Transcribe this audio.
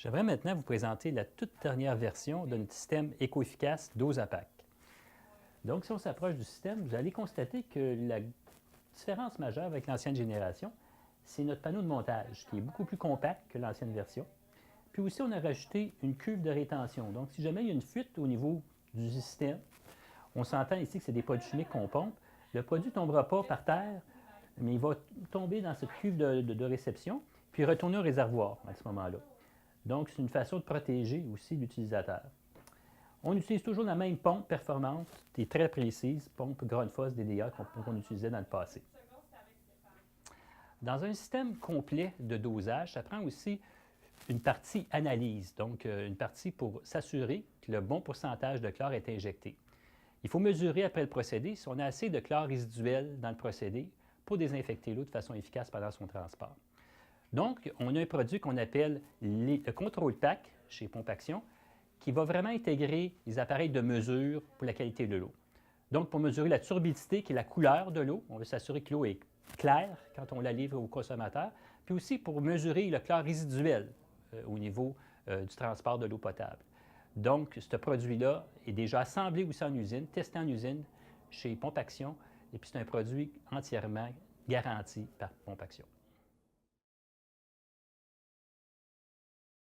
J'aimerais maintenant vous présenter la toute dernière version de notre système éco-efficace Dosapac. Donc, si on s'approche du système, vous allez constater que la différence majeure avec l'ancienne génération, c'est notre panneau de montage qui est beaucoup plus compact que l'ancienne version. Puis aussi, on a rajouté une cuve de rétention. Donc, si jamais il y a une fuite au niveau du système, on s'entend ici que c'est des produits chimiques qu'on pompe, le produit ne tombera pas par terre, mais il va tomber dans cette cuve de réception, puis retourner au réservoir à ce moment-là. Donc, c'est une façon de protéger aussi l'utilisateur. On utilise toujours la même pompe performante, qui est très précise, pompe Grundfos DDA qu'on utilisait dans le passé. Dans un système complet de dosage, ça prend aussi une partie analyse, donc une partie pour s'assurer que le bon pourcentage de chlore est injecté. Il faut mesurer après le procédé si on a assez de chlore résiduel dans le procédé pour désinfecter l'eau de façon efficace pendant son transport. Donc, on a un produit qu'on appelle le Control Pack chez Pompe Action, qui va vraiment intégrer les appareils de mesure pour la qualité de l'eau. Donc, pour mesurer la turbidité, qui est la couleur de l'eau, on veut s'assurer que l'eau est claire quand on la livre au consommateur, puis aussi pour mesurer le chlore résiduel au niveau du transport de l'eau potable. Donc, ce produit-là est déjà assemblé aussi en usine, testé en usine chez Pompe Action, et puis c'est un produit entièrement garanti par Pompe Action.